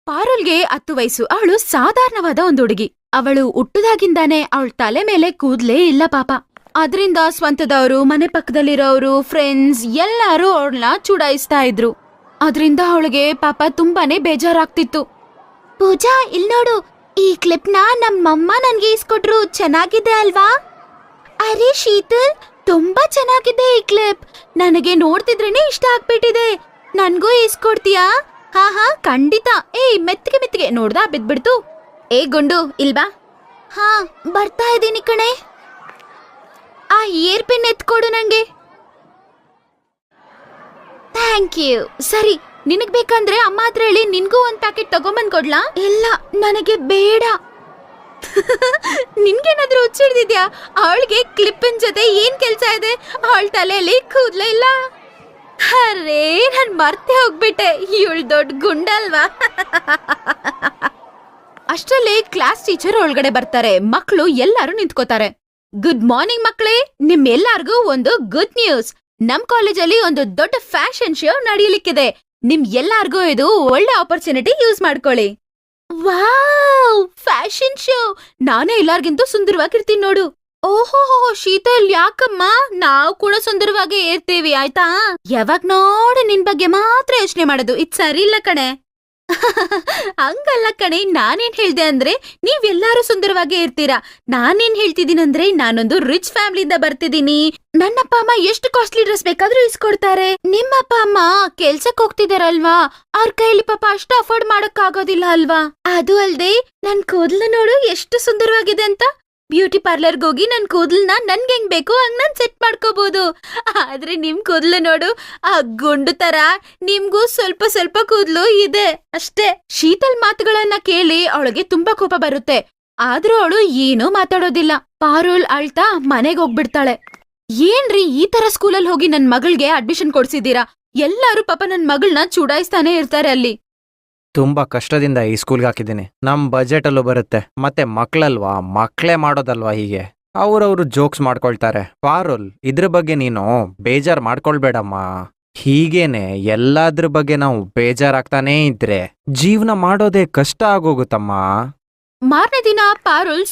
ಪಾರುಲ್ಗೆ 10 ವಯಸ್ಸು. ಅವಳು ಸಾಧಾರಣವಾದ ಒಂದು ಹುಡುಗಿ. ಅವಳು ಹುಟ್ಟದಾಗಿಂದಾನೆ ಅವಳ ತಲೆ ಮೇಲೆ ಕೂದ್ಲೇ ಇಲ್ಲ ಪಾಪ. ಅದರಿಂದ ಸ್ವಂತದವರು, ಮನೆ ಪಕ್ಕದಲ್ಲಿರೋರು, ಫ್ರೆಂಡ್ಸ್ ಎಲ್ಲಾರು ಅವಳನ್ನ ಚುಡಾಯಿಸ್ತಾ ಇದ್ರು. ಅದರಿಂದ ಅವಳಿಗೆ ಪಾಪ ತುಂಬಾನೇ ಬೇಜಾರಾಗ್ತಿತ್ತು. ಪೂಜಾ, ಇಲ್ ನೋಡು, ಈ ಕ್ಲಿಪ್ನ ನಮ್ಮಮ್ಮ ನನ್ಗೆ ಇಸ್ಕೊಟ್ರು. ಚೆನ್ನಾಗಿದೆ ಅಲ್ವಾ? ಅರೆ ಶೀತಲ್, ತುಂಬಾ ಚೆನ್ನಾಗಿದೆ ಈ ಕ್ಲಿಪ್. ನನಗೆ ನೋಡ್ತಿದ್ರೇನೆ ಇಷ್ಟ ಆಗ್ಬಿಟ್ಟಿದೆ. ನನ್ಗೂ ಇಸ್ಕೊಡ್ತೀಯಾ? ಹಾ ಖಂಡಿತ. ಮೆತ್ತಿಗೆ ಮೆತ್ತಿಗೆ ನೋಡ್ದಾ ಬಿದ್ಬಿಡ್ತು. ಗುಂಡು ಇಲ್ವಾ? ಹಾ ಬರ್ತಾ ಇದ್ದೀನಿ ಕಣೆ. ಆ ಇಯರ್ ಪಿನ್ ಎತ್ಕೊಡು ನಂಗೆ. Thank you. ಸರಿ, ನಿನಗ್ ಬೇಕಂದ್ರೆ ಅಮ್ಮ ಹತ್ರ ಹೇಳಿ ನಿನ್ಗೂ ಒಂದ್ ಪ್ಯಾಕೆಟ್ ತಗೊಂಬಂದ್ ಕೊಡ್ಲಾ? ಇಲ್ಲ, ನನಗೆ ಬೇಡ. ನಿನ್ಗೇನಾದ್ರೂ ಹುಚ್ಚಿಡ್ದಿದ್ಯಾ? ಅವಳಿಗೆ ಕ್ಲಿಪ್ಪಿನ ಜೊತೆ ಏನ್ ಕೆಲ್ಸ ಇದೆ? ಅವಳ ತಲೆಯಲ್ಲಿ ಕೂದ್ಲೇ ಇಲ್ಲ. ಅರೇ, ನಾನ್ ಮರ್ತೆ ಹೋಗ್ಬಿಟ್ಟೆ. ಇವಳು ದೊಡ್ಡ ಗುಂಡಲ್ವಾ? ಅಷ್ಟರಲ್ಲಿ ಕ್ಲಾಸ್ ಟೀಚರ್ ಒಳಗಡೆ ಬರ್ತಾರೆ. ಮಕ್ಕಳು ಎಲ್ಲಾರು ನಿಂತ್ಕೋತಾರೆ. ಗುಡ್ ಮಾರ್ನಿಂಗ್ ಮಕ್ಕಳೇ, ನಿಮ್ಮೆಲ್ಲಾರ್ಗೂ ಒಂದು ಗುಡ್ ನ್ಯೂಸ್. ನಮ್ ಕಾಲೇಜಲ್ಲಿ ಒಂದು ದೊಡ್ಡ ಫ್ಯಾಷನ್ ಶೋ ನಡೆಯಲಿಕ್ಕಿದೆ. ನಿಮ್ ಎಲ್ಲಾರ್ಗೂ ಇದು ಒಳ್ಳೆ ಆಪರ್ಚುನಿಟಿ ಯೂಸ್ ಮಾಡ್ಕೊಳ್ಳಿ. Wow, fashion show! ನಾನೇ ಎಲ್ಲಾರ್ಗಿಂತೂ ಸುಂದರವಾಗಿರ್ತೀನಿ ನೋಡು. ಓಹೋ ಶೀತಲ್, ಯಾಕಮ್ಮ? ನಾವು ಕೂಡ ಸುಂದರವಾಗಿ ಇರ್ತೀವಿ, ಆಯ್ತಾ? ಯಾವಾಗ ನೋಡಿ ನಿನ್ ಬಗ್ಗೆ ಮಾತ್ರ ಯೋಚನೆ ಮಾಡೋದು, ಇದು ಸರಿ ಇಲ್ಲ ಕಣೆ. ಹಂಗಲ್ಲ ಕಣೆ, ನಾನೇನ್ ಹೇಳ್ದೆ ಅಂದ್ರೆ ನೀವೆಲ್ಲಾರು ಸುಂದರವಾಗಿ ಇರ್ತೀರಾ. ನಾನೇನ್ ಹೇಳ್ತಿದ್ದೀನಂದ್ರೆ ನಾನೊಂದು ರಿಚ್ ಫ್ಯಾಮಿಲಿಯಿಂದ ಬರ್ತಿದ್ದೀನಿ. ನನ್ನಪ್ಪ ಅಮ್ಮ ಎಷ್ಟು ಕಾಸ್ಟ್ಲಿ ಡ್ರೆಸ್ ಬೇಕಾದ್ರೂ ಇಸ್ಕೊಡ್ತಾರೆ. ನಿಮ್ಮಪ್ಪ ಅಮ್ಮ ಕೆಲ್ಸಕ್ ಹೋಗ್ತಿದಾರಲ್ವಾ, ಅವ್ರ ಕೈಲಿ ಪಾಪ ಅಷ್ಟು ಅಫೋರ್ಡ್ ಮಾಡಕ್ ಆಗೋದಿಲ್ಲ ಅಲ್ವಾ? ಅದು ಅಲ್ದೆ ನನ್ ಕೂದಲು ನೋಡು ಎಷ್ಟು ಸುಂದರವಾಗಿದೆ ಅಂತ. ಬ್ಯೂಟಿ ಪಾರ್ಲರ್ಗೆ ಹೋಗಿ ನನ್ ಕೂದಲನ್ನ ನನ್ಗೆ ಹೆಂಗ್ ಬೇಕೋ ಹಂಗ್ ನಾನ್ ಸೆಟ್ ಮಾಡ್ಕೋಬಹುದು. ಆದ್ರೆ ನಿಮ್ ಕೂದಲು ನೋಡು, ಆ ಗುಂಡು ತರ. ನಿಮ್ಗೂ ಸ್ವಲ್ಪ ಸ್ವಲ್ಪ ಕೂದಲು ಇದೆ ಅಷ್ಟೇ. ಶೀತಲ್ ಮಾತುಗಳನ್ನ ಕೇಳಿ ಅವಳಿಗೆ ತುಂಬಾ ಕೋಪ ಬರುತ್ತೆ. ಆದ್ರೂ ಅವಳು ಏನೂ ಮಾತಾಡೋದಿಲ್ಲ. ಪಾರುಲ್ ಅಳ್ತಾ ಮನೆಗೆ ಹೋಗ್ಬಿಡ್ತಾಳೆ. ಏನ್ರಿ ಈ ತರ ಸ್ಕೂಲಲ್ಲಿ ಹೋಗಿ ನನ್ ಮಗಳ್ಗೆ ಅಡ್ಮಿಷನ್ ಕೊಡ್ಸಿದೀರಾ? ಎಲ್ಲಾರು ಪಾಪ ನನ್ ಮಗಳನ್ನ ಚುಡಾಯಿಸ್ತಾನೆ ಇರ್ತಾರೆ ಅಲ್ಲಿ. ತುಂಬಾ ಕಷ್ಟದಿಂದ ಈ ಸ್ಕೂಲ್ಗೆ ಹಾಕಿದ್ದೀನಿ. ನಮ್ ಬಜೆಟ್ ಅಲ್ಲೂ ಬರುತ್ತೆ. ಮತ್ತೆ ಮಕ್ಳಲ್ವಾ, ಮಕ್ಳೇ ಮಾಡೋದಲ್ವಾ ಹೀಗೆ. ಅವ್ರವ್ರು ಜೋಕ್ಸ್ ಮಾಡ್ಕೊಳ್ತಾರೆ. ಪಾರುಲ್, ಇದ್ರ ಬಗ್ಗೆ ನೀನು ಬೇಜಾರ್ ಮಾಡ್ಕೊಳ್ಬೇಡಮ್ಮ. ಹೀಗೇನೆ ಎಲ್ಲಾದ್ರ ಬಗ್ಗೆ ನಾವು ಬೇಜಾರಾಗ್ತಾನೇ ಇದ್ರೆ ಜೀವನ ಮಾಡೋದೇ ಕಷ್ಟ ಆಗೋಗುತ್ತಮ್ಮ. ಮಾರನೇ ದಿನ ಪಾರುಲ್